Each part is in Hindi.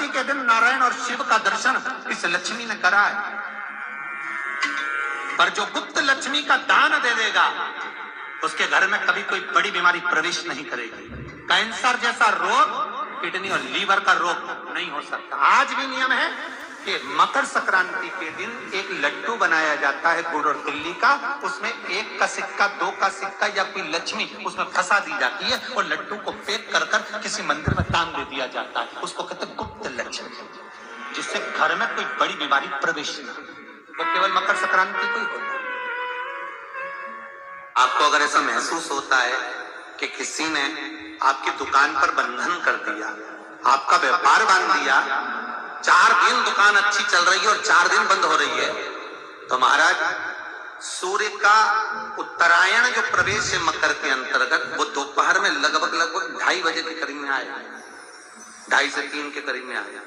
संक्रांति के दिन नारायण और शिव का दर्शन इस लक्ष्मी ने करा है, पर जो गुप्त लक्ष्मी का दान दे देगा उसके घर में कभी कोई बड़ी बीमारी प्रवेश नहीं करेगी। कैंसर जैसा रोग, किडनी और लीवर का रोग नहीं हो सकता। आज भी नियम है कि मकर संक्रांति के दिन एक लड्डू बनाया जाता है गुड़ और तिल्ली का, उसमें 1 का सिक्का, 2 का सिक्का या कोई लक्ष्मी उसमें फंसा दी जाती है और लड्डू को पैक कर कर किसी मंदिर में दान दे दिया जाता है। उसको कहते हैं गुप्त लक्ष्मी, जिससे घर में कोई बड़ी बीमारी प्रवेश न हो। तो केवल मकर संक्रांति को ही होता है। आपको अगर ऐसा महसूस होता है कि किसी ने आपकी दुकान पर बंधन कर दिया, आपका व्यापार बांध दिया, 4 दिन दुकान अच्छी चल रही है और 4 दिन बंद हो रही है, तो महाराज सूर्य का उत्तरायण जो प्रवेश है मकर के अंतर्गत, वो दोपहर में लगभग 2:30 बजे के करीब में आएगा, 2:30 से 3 के करीब में आएगा।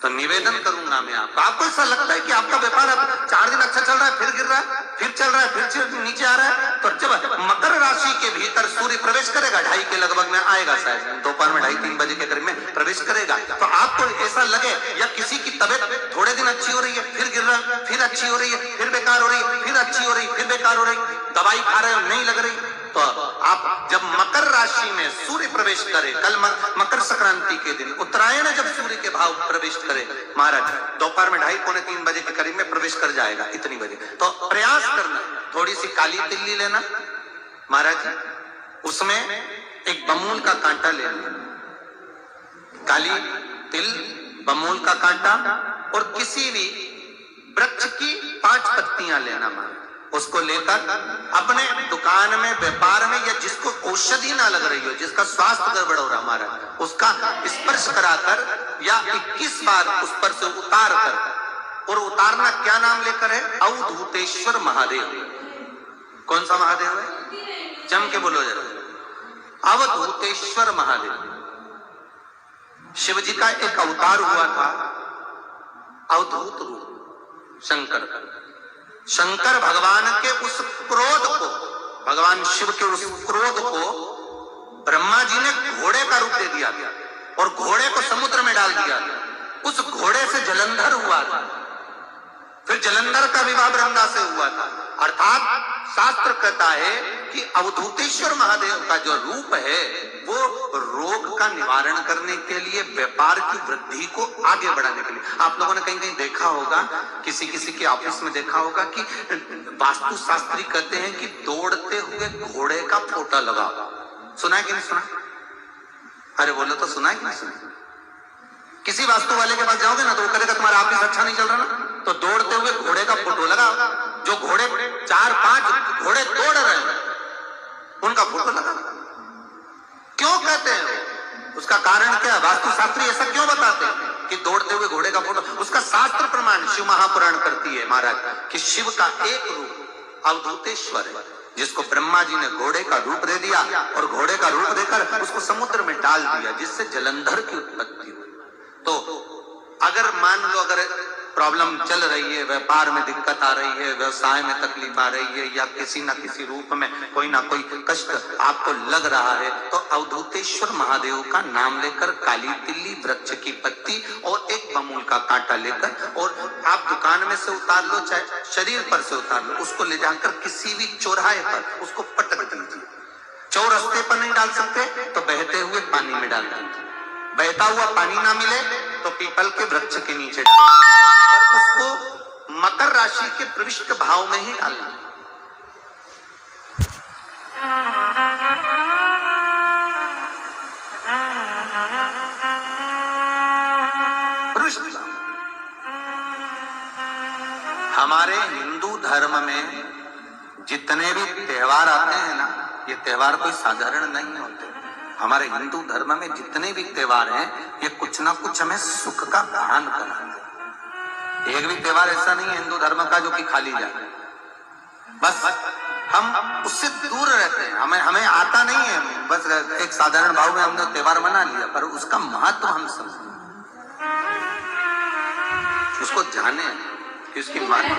तो निवेदन करूंगा मैं आपको ऐसा लगता है कि आपका व्यापार अब 4 दिन अच्छा चल रहा है, फिर गिर रहा है, फिर चल रहा है, फिर नीचे आ रहा है, तो जब मकर राशि के भीतर सूर्य प्रवेश करेगा 2:30 के लगभग में आएगा, शायद दोपहर में 2:30-3 बजे के करीब में प्रवेश करेगा, तो आपको ऐसा लगे या किसी की तबियत थोड़े दिन अच्छी हो रही है, फिर गिर रहा है, फिर अच्छी हो रही है, फिर बेकार हो रही है, फिर अच्छी हो रही है, फिर बेकार हो रही, दवाई खा रहे हो नहीं लग रही, तो आप जब मकर राशि में सूर्य प्रवेश करे, कल मकर संक्रांति के दिन उत्तरायण जब सूर्य के भाव प्रवेश करे महाराज, दोपहर में 2:30-3 बजे के करीब में प्रवेश कर जाएगा, इतनी बजे, तो प्रयास करना थोड़ी सी काली तिल्ली लेना महाराज, उसमें एक बमूल का कांटा ले लेना, काली तिल, बमूल का कांटा और किसी भी वृक्ष की 5 पत्तियां लेना महाराज, उसको लेकर अपने दुकान में, व्यापार में, या जिसको औषधि ना लग रही हो, जिसका स्वास्थ्य गड़बड़ हो रहा हमारा, उसका स्पर्श कराकर या 21 बार उस पर से उतार कर, और उतारना क्या नाम लेकर है? अवधूतेश्वर महादेव। कौन सा महादेव है? जम के बोलो जरा, अवधूतेश्वर महादेव। शिव जी का एक अवतार हुआ था, अवधूत रूप शंकर का। शंकर भगवान के उस क्रोध को, भगवान शिव के उस क्रोध को ब्रह्मा जी ने घोड़े का रूप दे दिया और घोड़े को समुद्र में डाल दिया। उस घोड़े से जलंधर हुआ था, फिर जलंधर का विवाह वृंदा से हुआ था। अर्थात शास्त्र कहता है कि अवधूतेश्वर महादेव का जो रूप है वो रोग का निवारण करने के लिए, व्यापार की वृद्धि को आगे बढ़ाने के लिए। आप लोगों ने कहीं कहीं देखा होगा, किसी किसी के ऑफिस में देखा होगा कि वास्तु शास्त्री कहते हैं कि दौड़ते हुए घोड़े का फोटो लगाओ। सुना है कि नहीं सुना? अरे बोलो तो, सुना है कि नहीं सुना? किसी वास्तु वाले के पास जाओगे ना तो वो कहेगा तुम्हारा ऑफिस अच्छा नहीं चल रहा ना, तो दौड़ते हुए घोड़े का फोटो लगाओ। जो घोड़े 4-5 घोड़े दौड़ रहे हैं उनका फोटो लगाओ। क्यों कहते हैं? उसका कारण क्या है? वास्तु शास्त्री ऐसा क्यों बताते हैं कि दौड़ते हुए घोड़े का फोटो? उसका शास्त्र प्रमाण शिव महापुराण करती है महाराज कि शिव का एक रूप अवधूतेश्वर है, जिसको ब्रह्मा जी ने घोड़े का रूप दे दिया और घोड़े का रूप देकर उसको समुद्र में डाल दिया, जिससे जलंधर की उत्पत्ति हुई। तो अगर मान लो, अगर प्रॉब्लम चल रही है, व्यापार में दिक्कत आ रही है, व्यवसाय में तकलीफ आ रही है, या किसी ना किसी रूप में कोई ना कोई कष्ट आपको लग रहा है, तो अवधूतेश्वर महादेव का नाम लेकर काली तिल्ली, वृक्ष की पत्ती और एक बमूल का कांटा लेकर, और आप दुकान में से उतार लो, चाहे शरीर पर से उतार लो, उसको ले जाकर किसी भी चौराहे पर उसको पटक दीजिए। चौरस्ते पर नहीं डाल सकते तो बहते हुए पानी में डाल दीजिए। बहता हुआ पानी ना मिले तो पीपल के वृक्ष के नीचे डालना, और उसको मकर राशि के प्रविष्ट भाव में ही डालना। हमारे हिंदू धर्म में जितने भी त्योहार आते हैं ना, ये त्योहार कोई साधारण नहीं होते। हमारे हिंदू धर्म में जितने भी त्योहार हैं, ये कुछ ना कुछ हमें सुख का भान कराते। एक भी त्योहार ऐसा नहीं है हिंदू धर्म का जो कि खाली जाए। बस हम उससे दूर रहते हैं, हमें आता नहीं है। बस एक साधारण भाव में हमने त्योहार मना लिया, पर उसका महत्व हम समझें, उसको जाने कि उसकी महत्व।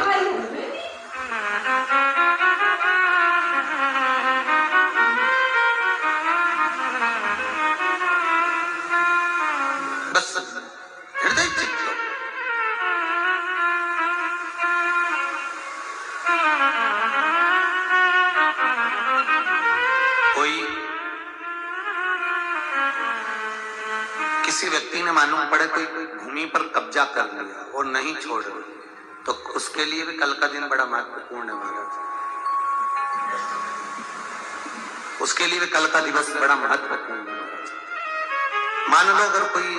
बस किसी व्यक्ति ने मालूम पड़े कोई भूमि पर कब्जा कर लिया और नहीं छोड़ रहे, तो उसके लिए भी कल का दिन बड़ा महत्वपूर्ण है महाराज। उसके लिए भी कल का दिवस बड़ा महत्वपूर्ण है महाराज। मान लो अगर कोई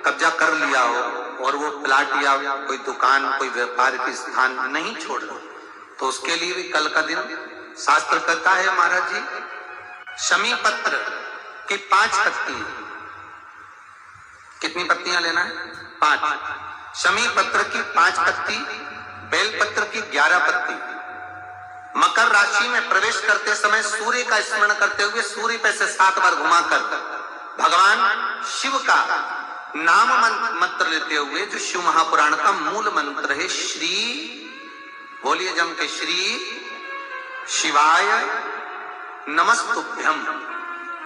कब्जा कर लिया हो और वो प्लाट या कोई दुकान कोई व्यापार की स्थान नहीं छोड़ रहा, तो उसके लिए भी कल का दिन शास्त्र कहता है महाराज जी, शमी पत्र की 5 पत्ती, कितनी पत्तियां लेना है? 5। शमी पत्र की 5 पत्ती, बेल पत्र की 11 पत्ती। मकर राशि में प्रवेश करते समय सूर्य का स्मरण करते हुए सूर्य पे से 7 बार घुमाकर भगवान शिव का नाम मंत्र लेते हुए, जो शिव महापुराण का मूल मंत्र है, श्री, बोलिए जम के, श्री शिवाय नमस्तुभ्यम,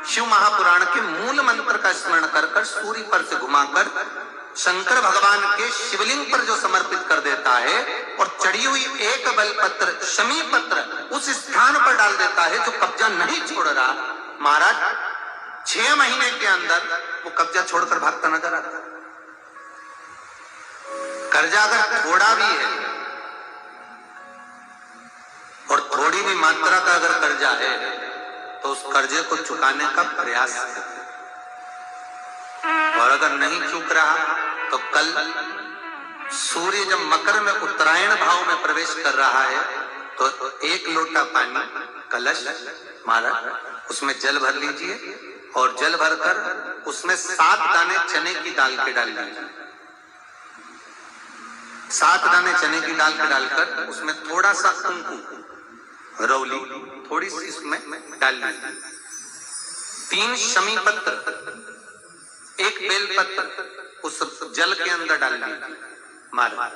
शिव महापुराण के मूल मंत्र का स्मरण कर सूर्य पर से घुमाकर शंकर भगवान के शिवलिंग पर जो समर्पित कर देता है और चढ़ी हुई एक बेलपत्र शमी पत्र उस स्थान पर डाल देता है जो कब्जा नहीं छोड़ रहा, महाराज 6 महीने के अंदर वो कब्जा छोड़कर भागता नजर आता है। कर्जा अगर थोड़ा भी है और थोड़ी भी मात्रा का अगर कर्जा है तो उस कर्जे को चुकाने का प्रयास करें, और अगर नहीं चुक रहा तो कल सूर्य जब मकर में उत्तरायण भाव में प्रवेश कर रहा है तो 1 लोटा पानी कलश महाराज उसमें जल भर लीजिए और जल भरकर उसमें 7 दाने चने की दाल के डाल लीजिए। 7 दाने चने की दाल के डालकर उसमें थोड़ा सा कुंकुम रौली थोड़ी सी उसमें डाल लीजिए। 3 शमी पत्र, 1 बेल पत्र उस जल के अंदर डाल लीजिए महाराज,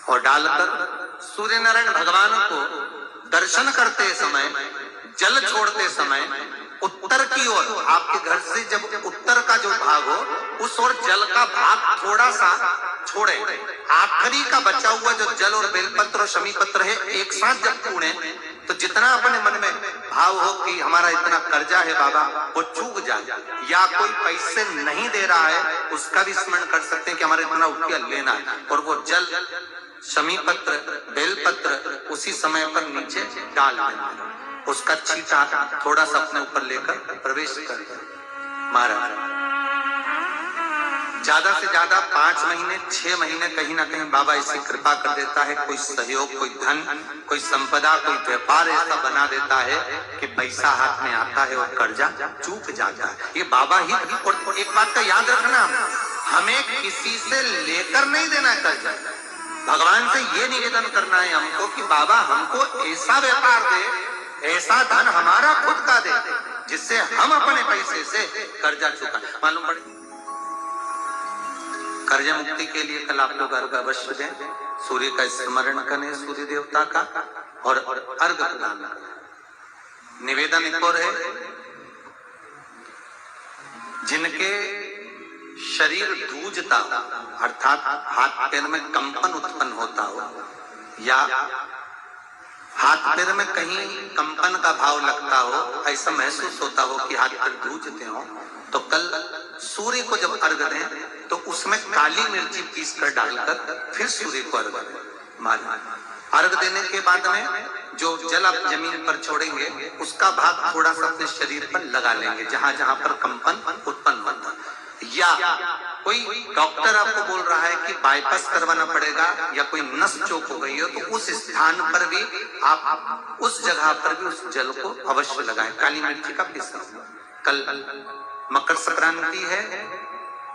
और डालकर सूर्य नारायण भगवान को दर्शन करते समय, जल छोड़ते समय उत्तर की ओर, आपके घर से जब उत्तर का जो भाग हो उस ओर जल का भाग थोड़ा सा छोड़े, आखिरी का बचा हुआ जो जल और बेलपत्र और शमी पत्र है एक साथ जब छूड़े तो जितना अपने मन में भाव हो कि हमारा इतना कर्जा है बाबा वो चूक जाए, या कोई पैसे नहीं दे रहा है उसका भी स्मरण कर सकते हैं कि हमारा इतना रुपया लेना है, और वो जल शमी पत्र बेलपत्र उसी समय पर नीचे डाल देना, उसका छींटा थोड़ा सा अपने ऊपर लेकर प्रवेश कर महाराज। ज्यादा से ज्यादा 5 महीने 6 महीने कहीं ना कहीं बाबा ऐसी कृपा कर देता है, कोई सहयोग, कोई धन, कोई संपदा, कोई व्यापार ऐसा बना देता है कि पैसा हाथ में आता है और कर्जा चूक जाता है। ये बाबा ही। और एक बात का याद रखना, हमें किसी से लेकर नहीं देना कर्जा, भगवान से ये निवेदन करना है हमको कि बाबा हमको ऐसा व्यापार दे, ऐसा धन हमारा खुद का दे जिससे हम अपने पैसे से कर्जा चुका। मालूम पड़े कर्जा मुक्ति के लिए कल आप लोग अर्घ अवश्य दें, सूर्य का स्मरण करें, सूर्य देवता का, और अर्घ प्रदान करें। निवेदन एक और है, जिनके शरीर धूजता अर्थात हाथ पैर में कंपन उत्पन्न होता हो या हाथ पैर में कहीं कंपन का भाव लगता हो, ऐसा महसूस होता हो कि हाथ पैर धूजते हो, तो कल सूर्य को जब अर्घ दें तो उसमें काली मिर्ची पीस कर डालकर फिर सूर्य को अर्घ दें। अर्घ देने के बाद में जो जल आप जमीन पर छोड़ेंगे उसका भाग थोड़ा सा अपने शरीर पर लगा लेंगे जहां जहां पर कंपन उत्पन्न होता। या कोई डॉक्टर आपको बोल रहा है कि बाईपास करवाना पड़ेगा या कोई नस चोक हो गई हो, तो उस स्थान पर भी आप उस जगह पर भी उस जल को अवश्य लगाएं, काली मिर्ची का पीस। कल मकर संक्रांति है,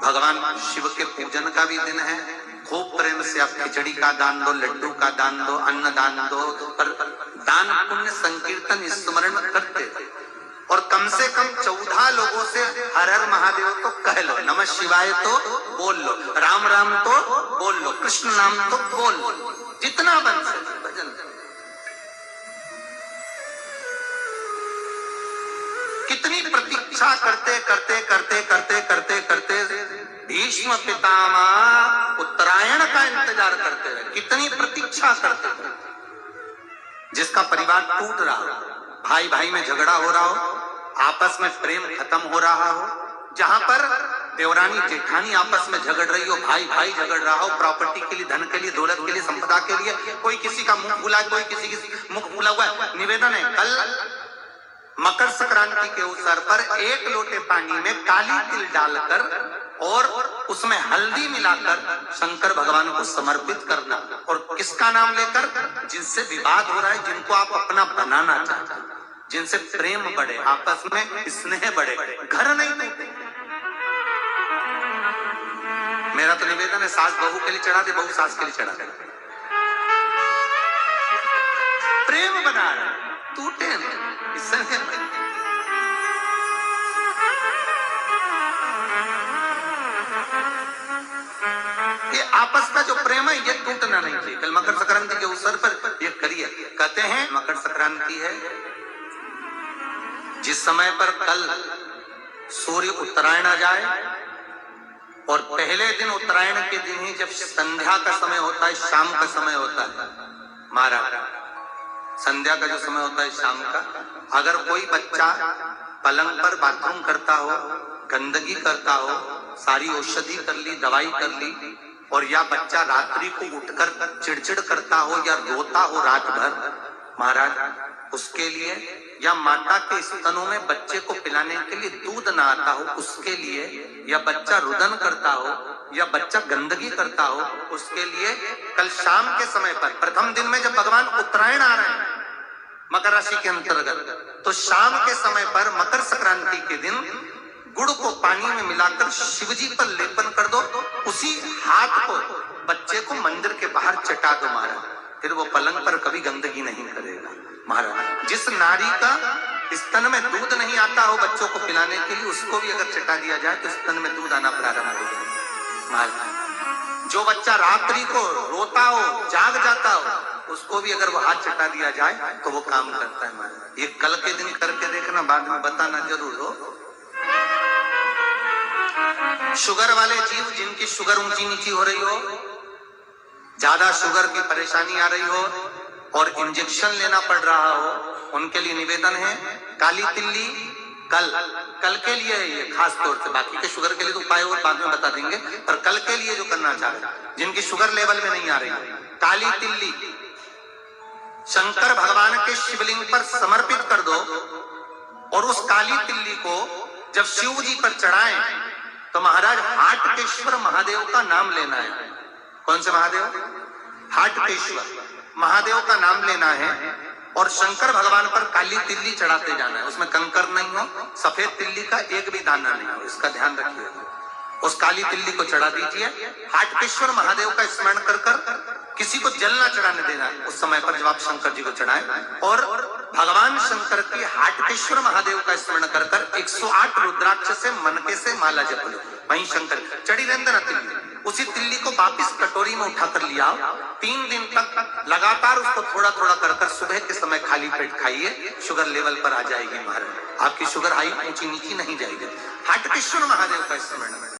भगवान शिव के पूजन का भी दिन है। खूब प्रेम से आप खिचड़ी का दान दो, लड्डू का दान दो, अन्न दान दो, पर दान पुण्य संकीर्तन स्मरण करते और कम से कम 14 लोगों से हर हर महादेव तो कह लो, नमः शिवाय तो बोल लो, राम राम तो बोल लो, कृष्ण नाम तो बोल लो, जितना बन सके भजन। कितनी प्रतीक्षा करते करते करते करते करते करते भीष्म पितामह उत्तरायण का इंतजार करते रहे, कितनी प्रतीक्षा करते रहे। जिसका परिवार टूट रहा हो, भाई भाई में झगड़ा हो रहा हो, आपस में प्रेम खत्म हो रहा हो, जहां पर देवरानी जेठानी आपस में झगड़ रही हो, भाई भाई झगड़ रहा हो, प्रॉपर्टी के लिए, धन के लिए, दौलत के लिए, संपदा के लिए, कोई किसी का मुंह फूला, कोई किसी की मुख फूला हुआ है। निवेदन है, कल मकर संक्रांति के अवसर पर 1 लोटे पानी में काली तिल डालकर और उसमें हल्दी मिलाकर शंकर भगवान को समर्पित करना। और किसका नाम लेकर? जिनसे विवाद हो रहा है, जिनको आप अपना बनाना चाहते हैं, जिनसे प्रेम बढ़े, आपस में स्नेह बढ़े, घर नहीं टूटे। मेरा तो निवेदन है, सास बहू के लिए चढ़ा दे, बहू सास के लिए चढ़ा दे, प्रेम बना रहे, टूटे नहीं। ये आपस का जो प्रेम है ये टूटना नहीं चाहिए। कल मकर संक्रांति के अवसर पर ये करिए। कहते हैं मकर संक्रांति है जिस समय पर कल सूर्य उत्तरायण आ जाए और पहले दिन उत्तरायण के दिन ही जब संध्या का समय होता है, शाम का समय होता है, महाराज संध्या का जो समय होता है शाम का, अगर कोई बच्चा पलंग पर बाथरूम करता हो, गंदगी करता हो, सारी औषधि कर ली, दवाई कर ली, और या बच्चा रात्रि को उठकर चिड़चिड़ करता हो या रोता हो रात भर, महाराज उसके लिए, या माता के स्तनों में बच्चे को पिलाने के लिए दूध ना आता हो उसके लिए, या बच्चा रुदन करता हो या बच्चा गंदगी करता हो उसके लिए, कल शाम के समय पर प्रथम दिन में जब भगवान उत्तरायण आ रहे हैं मकर राशि के अंतर्गत, तो शाम के समय पर मकर संक्रांति के दिन गुड़ को पानी में मिलाकर शिवजी पर लेपन कर दो, उसी हाथ को बच्चे को मंदिर के बाहर चटा दो महाराज, फिर वो पलंग पर कभी गंदगी नहीं करेगा। महाराज जिस नारी का स्तन में दूध नहीं आता हो बच्चों को पिलाने के लिए, उसको भी अगर चटा दिया जाए तो स्तन में दूध आना प्रारंभ हो जाए। महाराज जो बच्चा रात्रि को रोता हो, जाग जाता हो, उसको भी अगर वो हाथ चटा दिया जाए तो वो काम करता है। महाराज ये कल के दिन करके देखना, बाद में बताना जरूर हो। शुगर वाले जीव जिनकी शुगर ऊंची नीची हो रही हो, ज्यादा शुगर की परेशानी आ रही हो और इंजेक्शन लेना पड़ रहा हो, उनके लिए निवेदन है काली तिल्ली कल के लिए है ये खास तौर से, बाकी के शुगर के लिए तो उपाय और बाद में बता देंगे, पर कल के लिए जो करना चाह रहे हैं जिनकी शुगर लेवल में नहीं आ रही, काली तिल्ली शंकर भगवान के शिवलिंग पर समर्पित कर दो और उस काली तिल्ली को जब शिव जी पर चढ़ाएं तो महाराज हाटकेश्वर महादेव का नाम लेना है। कौन से महादेव? हाटकेश्वर महादेव का नाम लेना है और शंकर भगवान पर काली तिल्ली चढ़ाते जाना है। उसमें कंकर नहीं हो, सफेद तिल्ली का एक भी दाना नहीं हो, इसका ध्यान रखिए। उस काली तिल्ली को चढ़ा दीजिए। हाटकेश्वर महादेव का स्मरण कर कर किसी को जल ना चढ़ाने देना उस समय पर जब आप शंकर जी को चढ़ाएं, और भगवान शंकर की हाटकेश्वर महादेव का स्मरण कर कर 108 रुद्राक्ष से मनके से माला जप लो। वहीं शंकर चढ़ी रहते ना तिल्ली, उसी तिल्ली को वापिस कटोरी में उठाकर लिया, 3 दिन तक लगातार उसको थोड़ा थोड़ा कर कर सुबह के समय खाली पेट खाइए, शुगर लेवल पर आ जाएगी महाराज, आपकी शुगर हाई ऊंची नीची नहीं जाएगी। हाटकेश्वर महादेव का स्मरण